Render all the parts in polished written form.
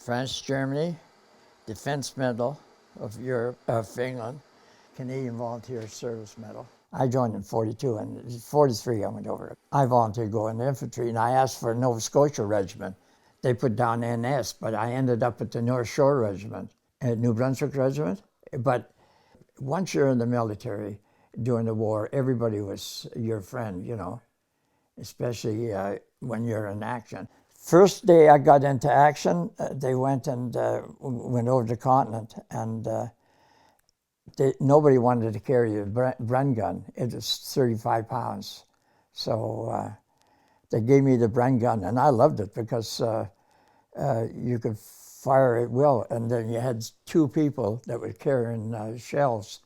France, Germany, Defense Medal of Europe, of England, Canadian Volunteer Service Medal. I joined in 42, and in 43 I went over. I volunteered to go in the infantry, and I asked for a Nova Scotia regiment. They put down NS, but I ended up at the North Shore Regiment, New Brunswick Regiment. But once you're in the military during the war, everybody was your friend, you know, especially when you're in action. First day I got into action, they went went over the continent, and nobody wanted to carry a Bren gun. It was 35 pounds. So they gave me the Bren gun, and I loved it because you could fire at will, and then you had two people that were carrying shells,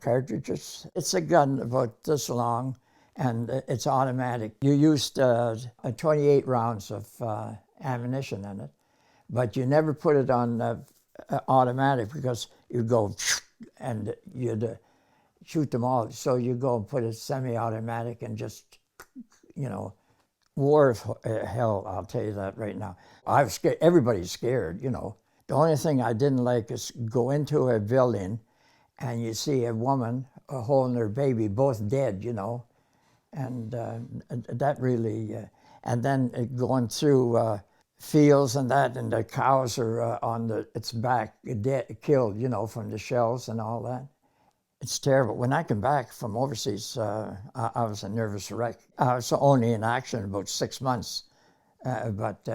cartridges. It's a gun about this long, and it's automatic. You used 28 rounds of ammunition in it, but you never put it on automatic because you'd go and you'd shoot them all. So you go and put a semi-automatic and just, war is hell, I'll tell you that right now. I was scared. Everybody's scared, you know. The only thing I didn't like is go into a building and you see a woman holding her baby, both dead, you know. And that really, and then going through fields and that, and the cows are on its back, dead, killed, you know, from the shells and all that. It's terrible. When I came back from overseas, I was a nervous wreck. I was only in action about 6 months, but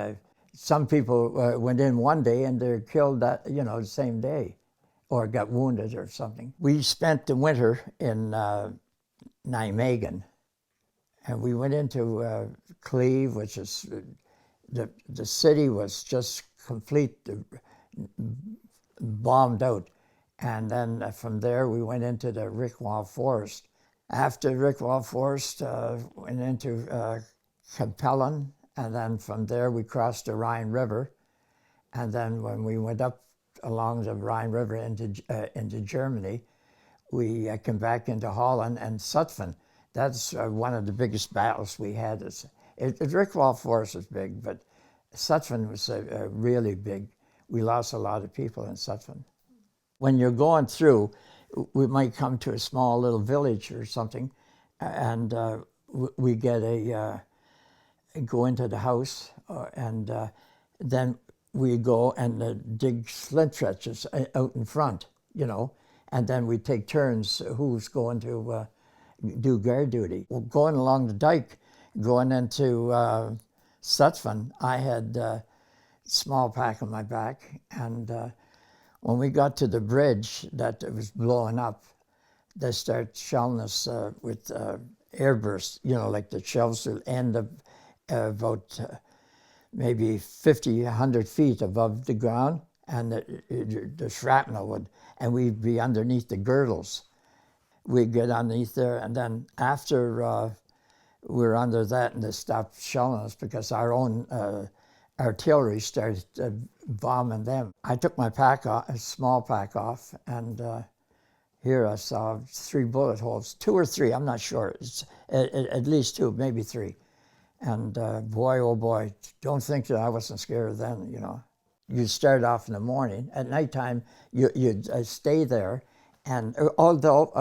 some people went in one day and they're killed that, the same day, or got wounded or something. We spent the winter in Nijmegen, and we went into Cleve, which is the city was just complete bombed out. And then from there, we went into the Rickwall Forest. After Rickwall Forest, went into Capellen, and then from there, we crossed the Rhine River. And then when we went up along the Rhine River into Germany, we came back into Holland and Zutphen. That's one of the biggest battles we had. Rickwall Forest was big, but Zutphen was really big. We lost a lot of people in Zutphen. When you're going through, we might come to a small little village or something, and we get go into the house, and then we go and dig flint trenches out in front, and then we take turns who's going to do guard duty. Well, going along the dike, going into Zutphen, I had a small pack on my back, and when we got to the bridge that was blowing up, they started shelling us with airbursts, like the shells will end up about maybe 50, 100 feet above the ground, and the shrapnel would, and we'd be underneath the girdles. We'd get underneath there, and then after we were under that, and they stopped shelling us because our own artillery started bombing them. I took my pack off, a small pack off, and here I saw 3 bullet holes, 2 or 3, I'm not sure. It's at least 2, maybe 3. And boy, oh boy, don't think that I wasn't scared then, You start off in the morning. At nighttime, you'd stay there, and although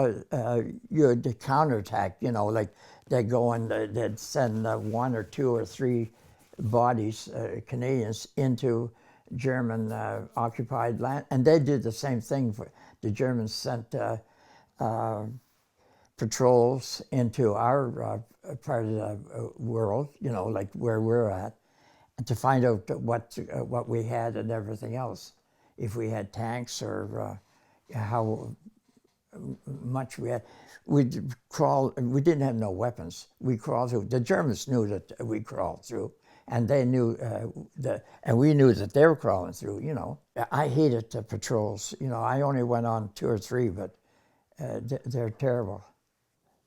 you'd counterattack, like they'd go and they'd send 1 or 2 or 3 bodies, Canadians, into German occupied land, and they did the same thing. The Germans sent patrols into our part of the world, like where we're at, and to find out what we had and everything else, if we had tanks or how much we had. We'd crawl. We didn't have no weapons. We crawled through. The Germans knew that we crawled through, and they knew and we knew that they were crawling through. I hated the patrols. I only went on 2 or 3, but they're terrible.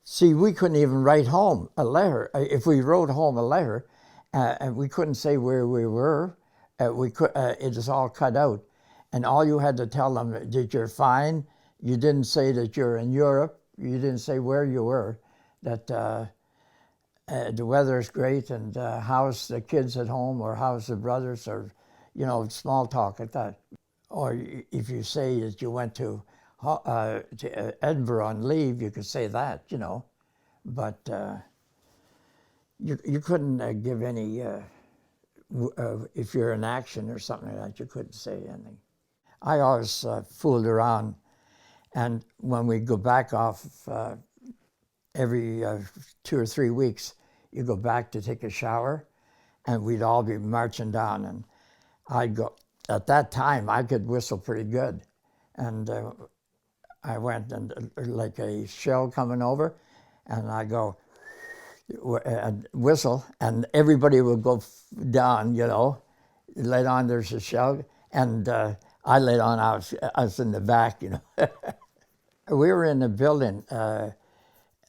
See, we couldn't even write home a letter. If we wrote home a letter, and we couldn't say where we were, it was all cut out, and all you had to tell them that you're fine. You didn't say that you're in Europe. You didn't say where you were. That the weather's great, and how's the kids at home, or how's the brothers, or small talk like that. Or if you say that you went to Edinburgh on leave, you could say that, but you couldn't give any, if you're in action or something like that, you couldn't say anything. I always fooled around, and when we go back off every 2 or 3 weeks, you go back to take a shower, and we'd all be marching down, and I'd go, at that time, I could whistle pretty good, and I went and like a shell coming over, and I go and whistle, and everybody would go down, later on there's a shell, and I laid on, I was in the back, We were in a building,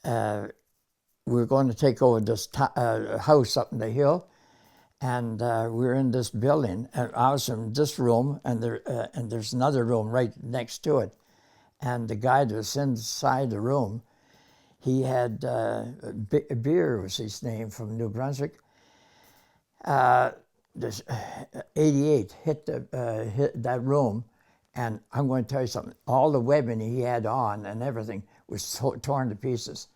we were going to take over this house up in the hill, and we were in this building, and I was in this room, and there's another room right next to it, and the guy that was inside the room, he had Beer was his name, from New Brunswick. This 88 hit that room, and I'm going to tell you something. All the webbing he had on and everything was torn to pieces.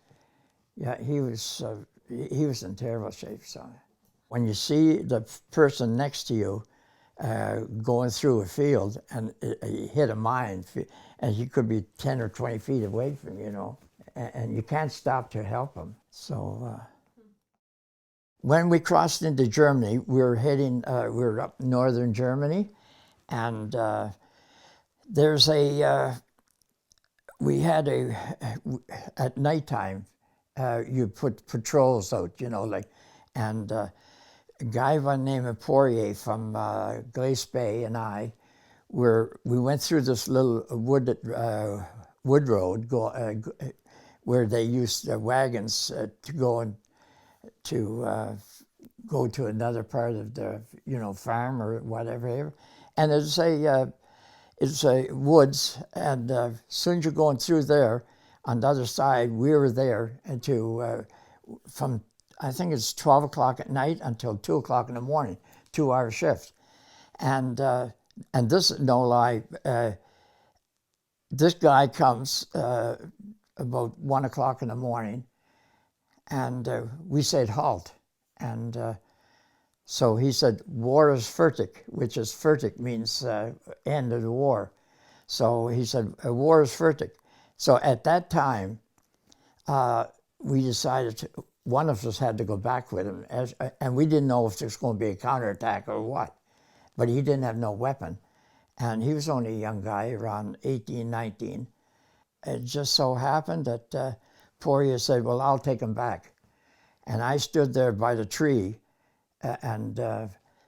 Yeah, he was in terrible shape. So when you see the person next to you going through a field and he hit a mine, and he could be 10 or 20 feet away from you, and you can't stop to help him. So when we crossed into Germany, we were up northern Germany, and we had at nighttime, you put patrols out, and a guy by the name of Poirier from Glace Bay and we went through this little wood road where they used wagons to go to another part of the farm or whatever, and it's a woods, and as soon as you're going through there, on the other side, we were there from I think it's 12 o'clock at night until 2 o'clock in the morning, 2-hour shift, and this, no lie, this guy comes about 1 o'clock in the morning, and we said halt, and so he said, war is fertig, which is fertig means end of the war. So he said, war is fertig. So at that time, we decided one of us had to go back with him, and we didn't know if there was going to be a counterattack or what, but he didn't have no weapon, and he was only a young guy, around 18, 19. It just so happened that Poirier said, well, I'll take him back. And I stood there by the tree and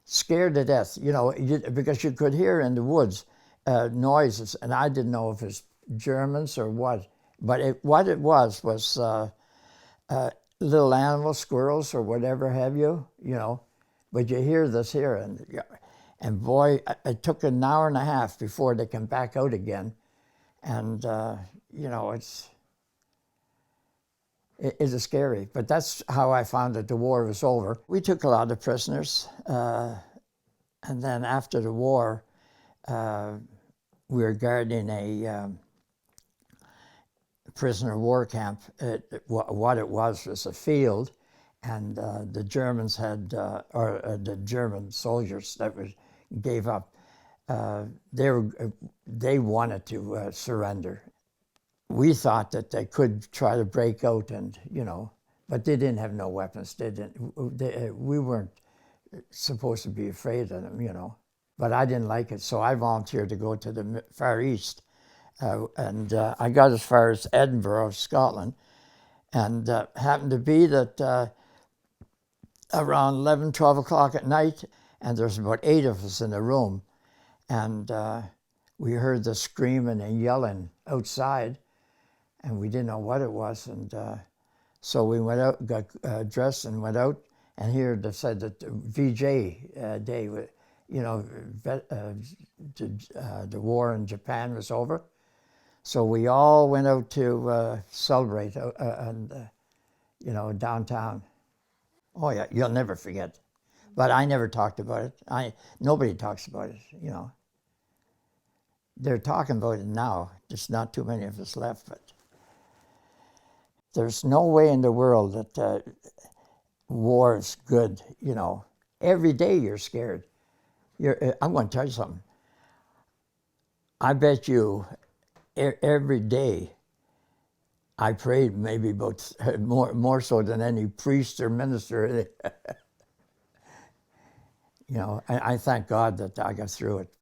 scared to death, because you could hear in the woods noises, and I didn't know if it was Germans or what. But what it was little animals, squirrels or whatever have you, But you hear this here, and boy, it took an hour and a half before they came back out again. And, it is scary, but that's how I found that the war was over. We took a lot of prisoners, and then after the war, we were guarding a prisoner of war camp. What it was a field, and the Germans had, or the German soldiers that gave up, they wanted to surrender. We thought that they could try to break out, and but they didn't have no weapons. We weren't supposed to be afraid of them, But I didn't like it, so I volunteered to go to the Far East, and I got as far as Edinburgh, Scotland, and happened to be that around 11, 12 o'clock at night, and there's about 8 of us in the room, and we heard the screaming and yelling outside. And we didn't know what it was, and so we went out, got dressed, and went out. And here they said that VJ Day, the war in Japan was over. So we all went out to celebrate, downtown. Oh yeah, you'll never forget. But I never talked about it. Nobody talks about it, you know. They're talking about it now. There's not too many of us left, but there's no way in the world that war is good, you know. Every day you're scared. I'm going to tell you something. I bet you every day I prayed maybe about more so than any priest or minister. You know, I thank God that I got through it.